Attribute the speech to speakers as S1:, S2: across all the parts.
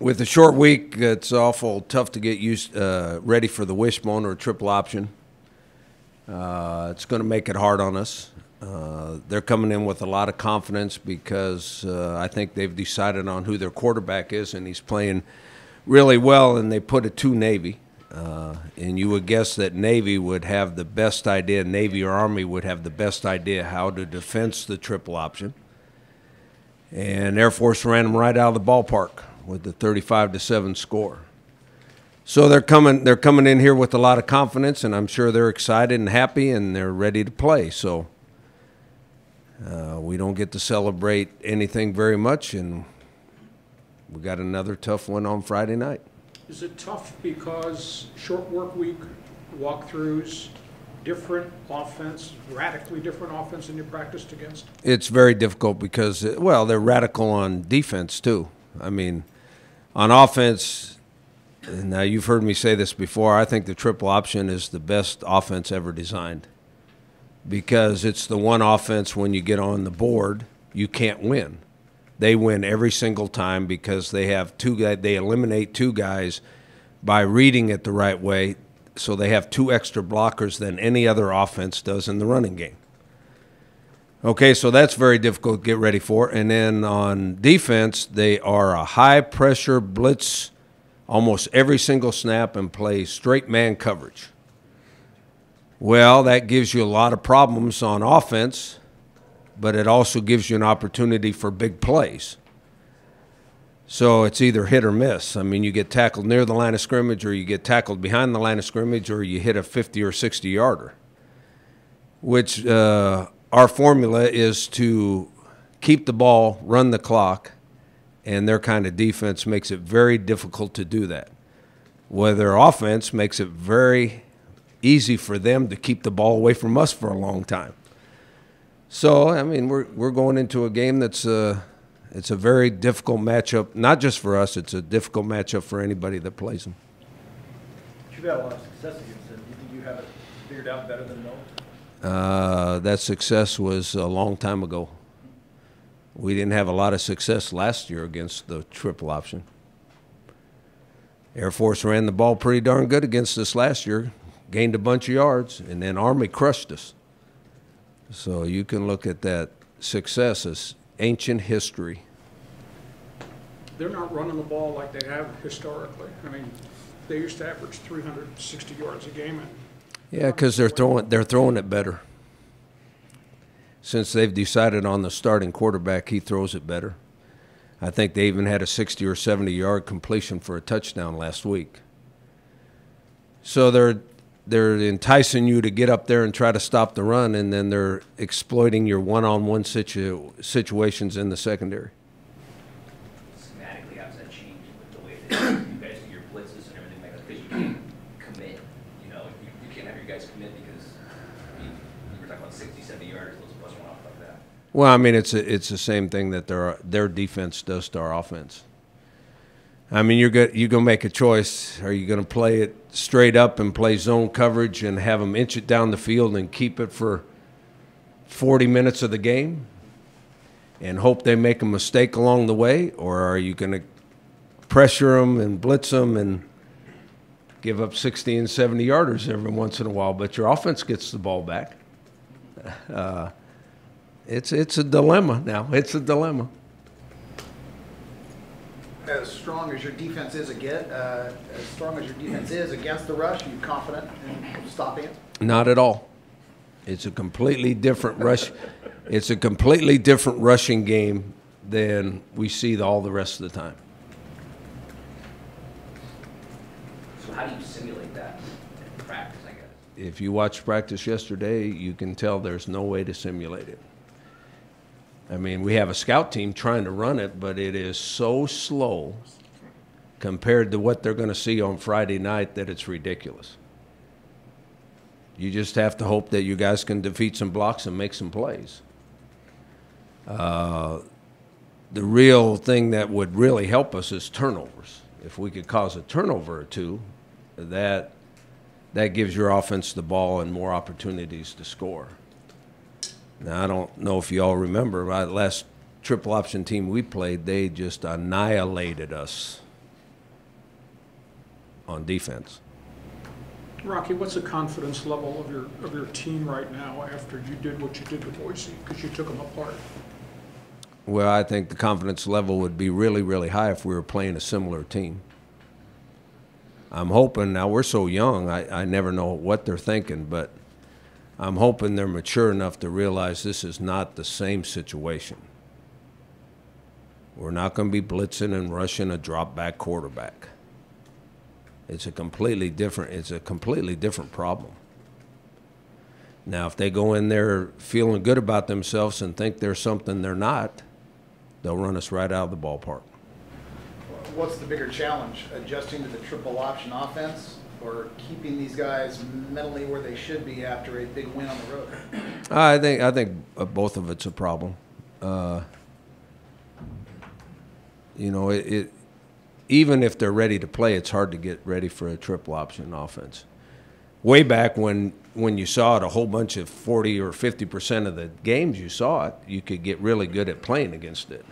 S1: With a short week, it's awful tough to get ready for the wishbone or triple option. It's going to make it hard on us. They're coming in with a lot of confidence because I think they've decided on who their quarterback is, and he's playing really well, and they put it to Navy. And you would guess that Navy would have the best idea, Navy or Army would have the best idea how to defense the triple option. And Air Force ran them right out of the ballpark with the 35-7 score. So they're coming in here with a lot of confidence, and I'm sure they're excited and happy, and they're ready to play. So we don't get to celebrate anything very much, and we got another tough one on Friday night.
S2: Is it tough because short work week, walkthroughs, different offense, radically different offense than you practiced against?
S1: It's very difficult because, well, they're radical on defense too. I mean, on offense, now you've heard me say this before, I think the triple option is the best offense ever designed because it's the one offense when you get on the board, you can't win. They win every single time because they have they eliminate two guys by reading it the right way, so they have two extra blockers than any other offense does in the running game. Okay, so that's very difficult to get ready for. And then on defense, they are a high-pressure blitz almost every single snap and play straight man coverage. Well, that gives you a lot of problems on offense, but it also gives you an opportunity for big plays. So it's either hit or miss. I mean, you get tackled near the line of scrimmage or you get tackled behind the line of scrimmage or you hit a 50 or 60-yarder, which our formula is to keep the ball, run the clock, and their kind of defense makes it very difficult to do that. Where their offense makes it very easy for them to keep the ball away from us for a long time. So, I mean, we're going into a game that's it's a very difficult matchup, not just for us, it's a difficult matchup for anybody that plays them.
S3: You've had a lot of success against them. Do you think you have it figured out better than most?
S1: That success was a long time ago. We didn't have a lot of success last year against the triple option. Air Force ran the ball pretty darn good against us last year, gained a bunch of yards, and then Army crushed us. So you can look at that success as ancient history.
S2: They're not running the ball like they have historically. I mean, they used to average 360 yards a game.
S1: Yeah, because they're throwing it better. Since they've decided on the starting quarterback, he throws it better. I think they even had a 60 or 70-yard completion for a touchdown last week. So they're enticing you to get up there and try to stop the run, and then they're exploiting your one-on-one situations in the secondary.
S4: Schematically, how does that change with the way that you guys do your blitzes and everything like that? Because you can't commit. You know, you can't have your guys commit because you were talking about 60, 70 yards, those bust one off like that.
S1: Well, I mean, it's the same thing that their defense does to our offense. I mean, you're going to make a choice. Are you going to play it straight up and play zone coverage and have them inch it down the field and keep it for 40 minutes of the game and hope they make a mistake along the way? Or are you going to pressure them and blitz them and give up 60 and 70-yarders every once in a while, but your offense gets the ball back? It's a dilemma now. It's a dilemma.
S3: As strong as your defense is against the rush, are you confident in stopping it?
S1: Not at all. It's a completely different rush. It's a completely different rushing game than we see all the rest of the time.
S4: So how do you simulate that in practice, I guess?
S1: If you watched practice yesterday, you can tell there's no way to simulate it. I mean, we have a scout team trying to run it, but it is so slow compared to what they're going to see on Friday night that it's ridiculous. You just have to hope that you guys can defeat some blocks and make some plays. The real thing that would really help us is turnovers. If we could cause a turnover or two, that gives your offense the ball and more opportunities to score. Now, I don't know if you all remember, last triple option team we played, they just annihilated us on defense.
S2: Rocky, what's the confidence level of your team right now after you did what you did to Boise, because you took them apart?
S1: Well, I think the confidence level would be really, really high if we were playing a similar team. I'm hoping, now we're so young, I never know what they're thinking, but I'm hoping they're mature enough to realize this is not the same situation. We're not going to be blitzing and rushing a drop-back quarterback. It's a completely different problem. Now, if they go in there feeling good about themselves and think they're something they're not, they'll run us right out of the ballpark.
S5: What's the bigger challenge, adjusting to the triple option offense or keeping these guys mentally where they should be after a big win on the road?
S1: I think both of it's a problem. You know, even if they're ready to play, it's hard to get ready for a triple option offense. Way back when you saw it, a whole bunch of 40 or 50% of the games you saw it, you could get really good at playing against it.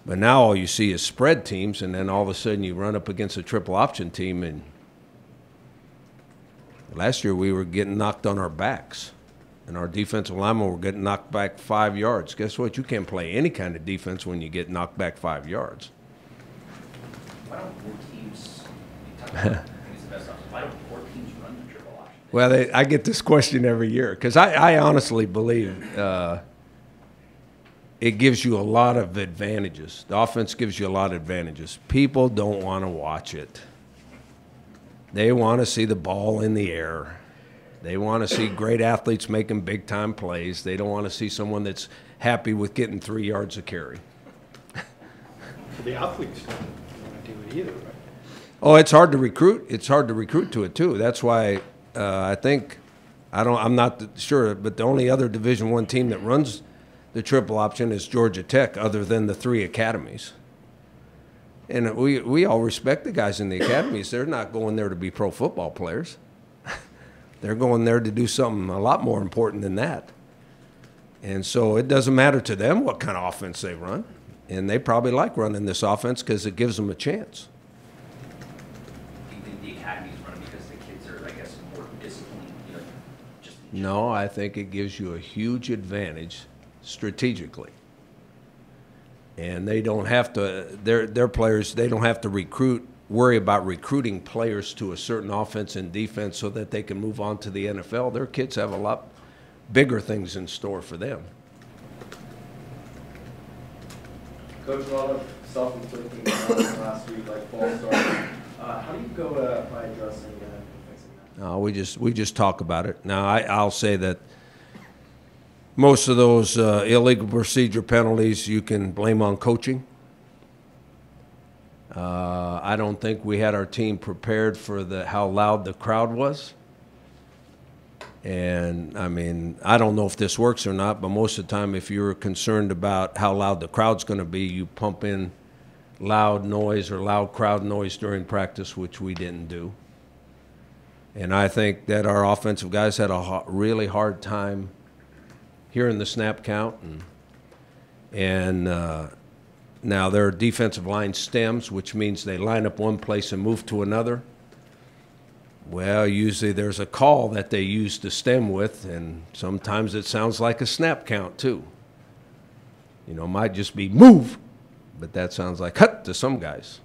S1: But now all you see is spread teams, and then all of a sudden you run up against a triple option team, and last year we were getting knocked on our backs, and our defensive linemen were getting knocked back 5 yards. Guess what? You can't play any kind of defense when you get knocked back 5 yards.
S4: Why don't more teams, you talk about who's the best option, why don't more teams run the triple option?
S1: Well, I get this question every year because I honestly believe it gives you a lot of advantages. The offense gives you a lot of advantages. People don't want to watch it. They want to see the ball in the air. They want to see great athletes making big-time plays. They don't want to see someone that's happy with getting 3 yards a carry.
S2: The athletes don't want to do it either, right?
S1: Oh, it's hard to recruit. It's hard to recruit to it too. That's why I think I'm not sure, but the only other Division I team that runs the triple option is Georgia Tech, other than the 3 academies. And we all respect the guys in the academies. They're not going there to be pro football players. They're going there to do something a lot more important than that. And so it doesn't matter to them what kind of offense they run. And they probably like running this offense because it gives them a chance.
S4: Do you think the academies run because the kids are, I guess, more disciplined, you know, just
S1: No, I think it gives you a huge advantage strategically. And they don't have to, their players, they don't have to worry about recruiting players to a certain offense and defense so that they can move on to the NFL. Their kids have a lot bigger things in store for them.
S3: Coach, a lot of self-inflicting problems last week, like false starts. How do you go by addressing that and fixing that?
S1: We just talk about it. Now, I'll say that most of those illegal procedure penalties you can blame on coaching. I don't think we had our team prepared for how loud the crowd was. And, I mean, I don't know if this works or not, but most of the time if you're concerned about how loud the crowd's going to be, you pump in loud noise or loud crowd noise during practice, which we didn't do. And I think that our offensive guys had a really hard time hearing the snap count. And now their defensive line stems, which means they line up one place and move to another. Well, usually there's a call that they use to stem with, and sometimes it sounds like a snap count too. You know, it might just be move, but that sounds like cut to some guys.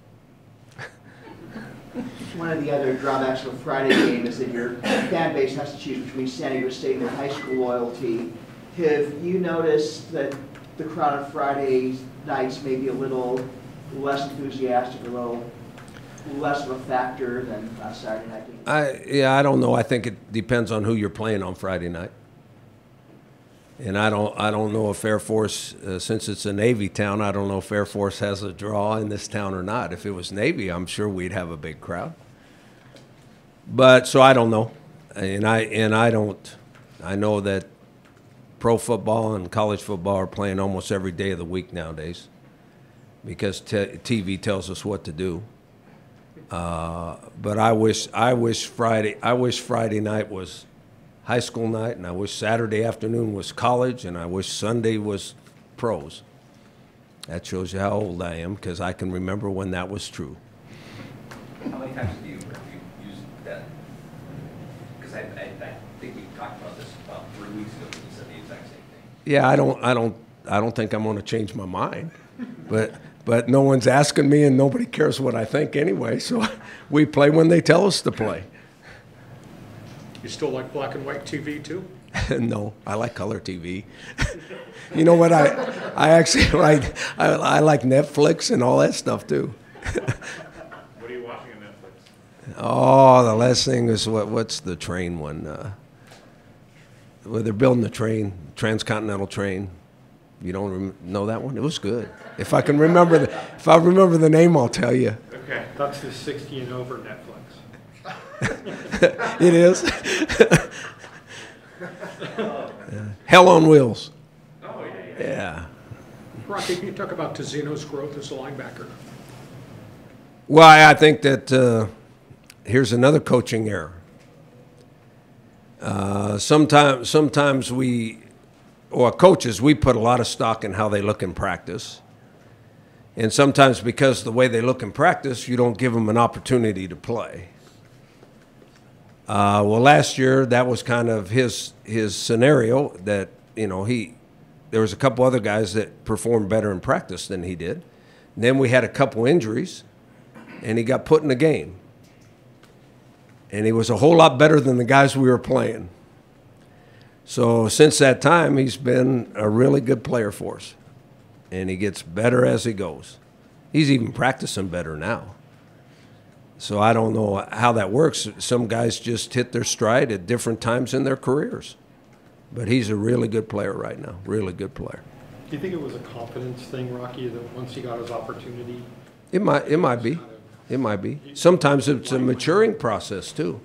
S6: One of the other drawbacks of a Friday game is that your fan base has to choose between San Diego State and their high school loyalty. Have you noticed that the crowd on Friday nights may be a little less enthusiastic, a little less of a factor than Saturday night games?
S1: I don't know. I think it depends on who you're playing on Friday night. And I don't know if Air Force, since it's a Navy town, I don't know if Air Force has a draw in this town or not. If it was Navy, I'm sure we'd have a big crowd. But so I don't know, and I know that pro football and college football are playing almost every day of the week nowadays because TV tells us what to do. But I wish Friday night was high school night, and I wish Saturday afternoon was college, and I wish Sunday was pros. That shows you how old I am, because I can remember when that was true.
S4: How many times do you
S1: Yeah, I don't think I'm going to change my mind, but no one's asking me, and nobody cares what I think anyway. So we play when they tell us to play.
S2: You still like black and white TV too?
S1: No, I like color TV. You know what? I actually like I like Netflix and all that stuff too.
S7: What are you watching on Netflix?
S1: Oh, the last thing is what's the train one? Where they're building the train, transcontinental train. You don't know that one? It was good. If I remember the name, I'll tell you.
S7: Okay, that's the 60 and over Netflix.
S1: It is. Hell on Wheels.
S7: Oh, yeah.
S1: Yeah.
S2: Rocky, can you talk about Tizino's growth as a linebacker?
S1: Well, I think that here's another coaching error. Sometimes coaches, we put a lot of stock in how they look in practice. And sometimes because of the way they look in practice, you don't give them an opportunity to play. Well, last year, that was kind of his scenario that, there was a couple other guys that performed better in practice than he did. And then we had a couple injuries, and he got put in the game. And he was a whole lot better than the guys we were playing. So since that time, he's been a really good player for us. And he gets better as he goes. He's even practicing better now. So I don't know how that works. Some guys just hit their stride at different times in their careers. But he's a really good player right now, really good player.
S7: Do you think it was a confidence thing, Rocky, that once he got his opportunity?
S1: It might be. It might be. Sometimes it's a maturing process, too.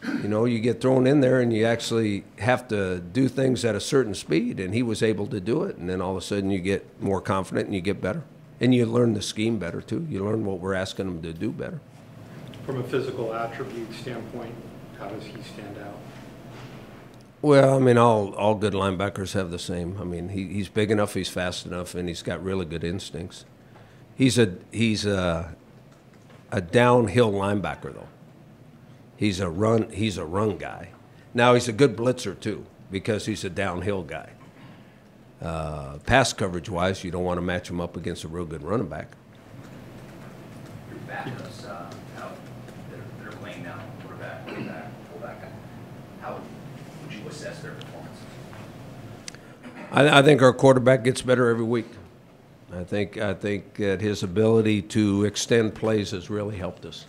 S1: You get thrown in there and you actually have to do things at a certain speed, and he was able to do it, and then all of a sudden you get more confident and you get better. And you learn the scheme better, too. You learn what we're asking him to do better.
S7: From a physical attribute standpoint, how does he stand out?
S1: Well, I mean, all good linebackers have the same. I mean, he's big enough, he's fast enough, and he's got really good instincts. He's a downhill linebacker, though. He's a run guy. Now, he's a good blitzer, too, because he's a downhill guy. Pass coverage-wise, you don't want to match him up against a real good running back.
S4: Your backups out that are playing now, quarterback, fullback, how would you assess their performance?
S1: I think our quarterback gets better every week. I think that his ability to extend plays has really helped us.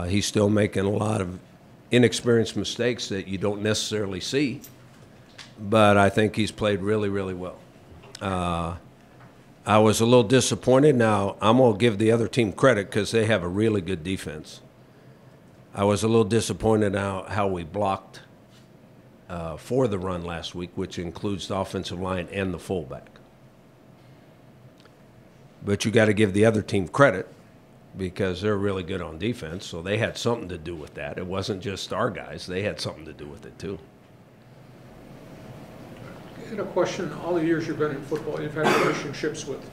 S1: He's still making a lot of inexperienced mistakes that you don't necessarily see, but I think he's played really, really well. I was a little disappointed. Now, I'm going to give the other team credit because they have a really good defense. I was a little disappointed how we blocked for the run last week, which includes the offensive line and the fullback. But you got to give the other team credit because they're really good on defense, so they had something to do with that. It wasn't just our guys. They had something to do with it, too.
S2: I had a question. All the years you've been in football, you've had relationships with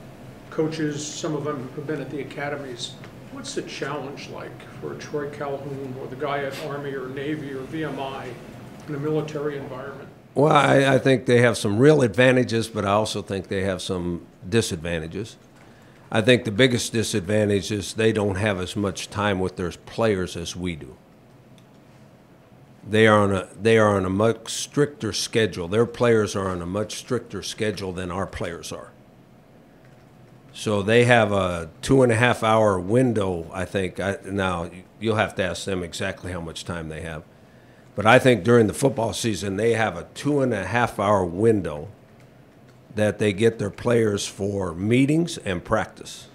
S2: coaches. Some of them have been at the academies. What's the challenge like for Troy Calhoun or the guy at Army or Navy or VMI in a military environment?
S1: Well, I think they have some real advantages, but I also think they have some disadvantages. I think the biggest disadvantage is they don't have as much time with their players as we do. They are on a much stricter schedule. Their players are on a much stricter schedule than our players are. So they have a 2.5-hour window, I think. Now, you'll have to ask them exactly how much time they have. But I think during the football season, they have a 2.5-hour window that they get their players for meetings and practice.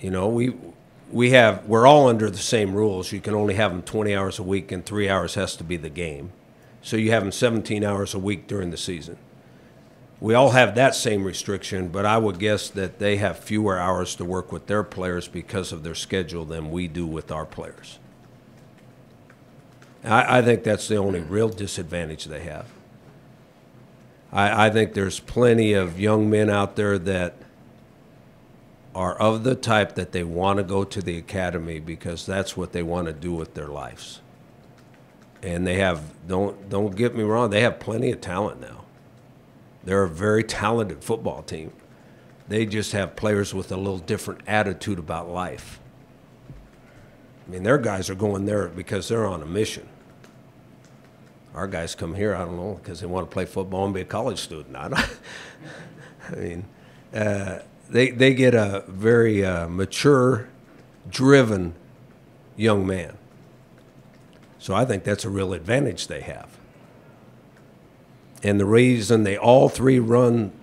S1: We're all under the same rules. You can only have them 20 hours a week, and 3 hours has to be the game. So you have them 17 hours a week during the season. We all have that same restriction, but I would guess that they have fewer hours to work with their players because of their schedule than we do with our players. I think that's the only real disadvantage they have. I think there's plenty of young men out there that are of the type that they want to go to the academy because that's what they want to do with their lives. And they have, don't get me wrong, they have plenty of talent now. They're a very talented football team. They just have players with a little different attitude about life. I mean, their guys are going there because they're on a mission. Our guys come here, I don't know, because they want to play football and be a college student. I mean, they get a very mature, driven young man. So I think that's a real advantage they have. And the reason they all three run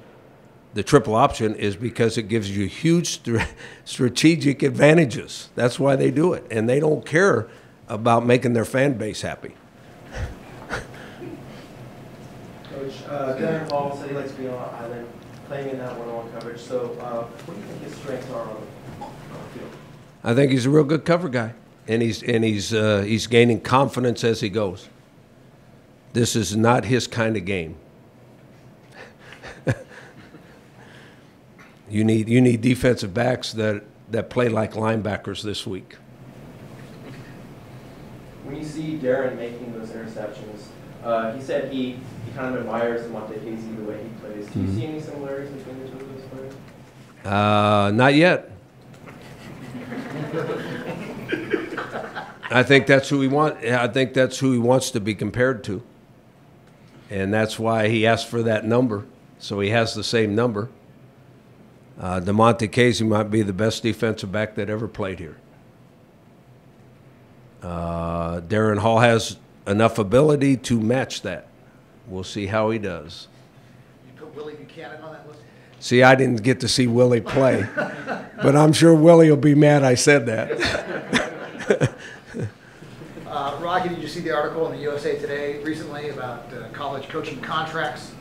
S1: the triple option is because it gives you huge strategic advantages. That's why they do it. And they don't care about making their fan base happy.
S3: Coach, Darren Hall said he likes being on the island, playing in that one-on-one coverage. So what do you think his strengths are on the field?
S1: I think he's a real good cover guy. And he's gaining confidence as he goes. This is not his kind of game. You need defensive backs that play like linebackers this week.
S3: When you see Darren making those interceptions, he said he kind of admires Monte Casey the way he plays. Do you see any similarities between the two of those players?
S1: Not yet. I think that's who he wants. I think that's who he wants to be compared to, and that's why he asked for that number. So he has the same number. DeMonte Casey might be the best defensive back that ever played here. Darren Hall has enough ability to match that. We'll see how he does.
S5: You put Willie Buchanan on that list?
S1: See, I didn't get to see Willie play, but I'm sure Willie will be mad I said that.
S5: Rocky, did you see the article in the USA Today recently about college coaching contracts?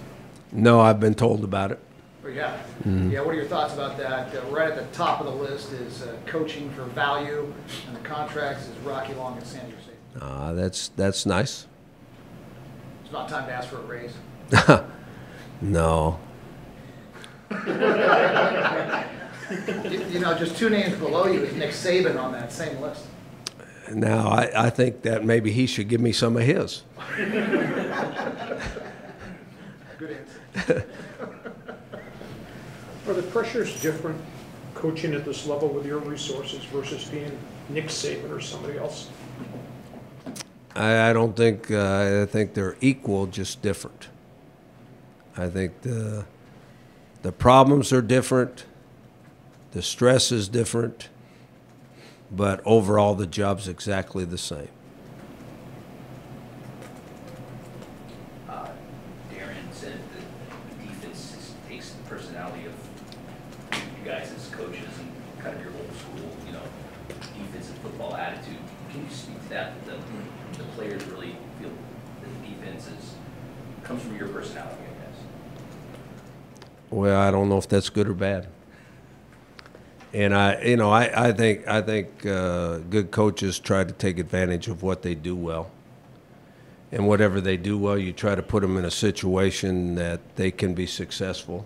S1: No, I've been told about it.
S5: Oh, yeah. Yeah, what are your thoughts about that? Right at the top of the list is coaching for value, and the contracts is Rocky Long and San Diego State.
S1: That's nice.
S5: It's not time to ask for a raise.
S1: No.
S5: You know, just two names below you is Nick Saban on that same list.
S1: Now, I think that maybe he should give me some of his.
S5: Good answer.
S2: Are the pressures different coaching at this level with your resources versus being Nick Saban or somebody else?
S1: I don't think, I think they're equal, just different. I think the problems are different, the stress is different, but overall the job's exactly the same.
S4: Darren said that the defense takes the personality of you guys as coaches and kind of your old school, defensive football attitude. Can you speak to that? The players really feel that the defense comes from your personality, I guess.
S1: Well, I don't know if that's good or bad. And I think good coaches try to take advantage of what they do well. And whatever they do well, you try to put them in a situation that they can be successful.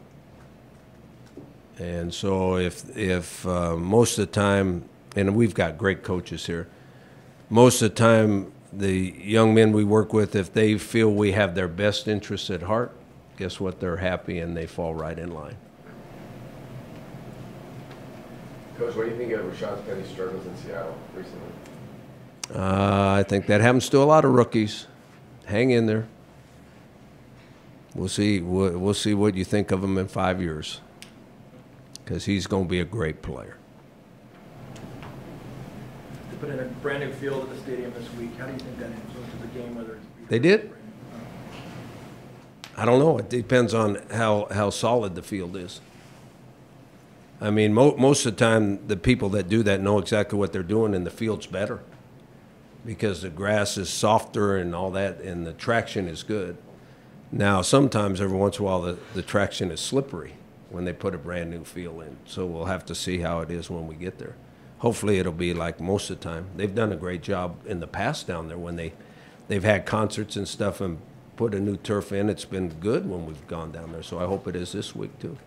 S1: And so if most of the time, and we've got great coaches here, most of the time the young men we work with, if they feel we have their best interests at heart, guess what? They're happy and they fall right in line.
S8: Coach, what do you think of Rashad Penny's struggles in Seattle recently?
S1: I think that happens to a lot of rookies. Hang in there. We'll see. We'll see what you think of him in 5 years, because he's going to be a great player.
S9: They put in a brand new field at the stadium this week. How do you think that influences the game? Whether it's
S1: They did? I don't know. It depends on how solid the field is. I mean, most of the time, the people that do that know exactly what they're doing, and the field's better because the grass is softer and all that, and the traction is good. Now, sometimes, every once in a while, the traction is slippery when they put a brand new field in. So we'll have to see how it is when we get there. Hopefully, it'll be like most of the time. They've done a great job in the past down there when they've had concerts and stuff and put a new turf in. It's been good when we've gone down there. So I hope it is this week, too.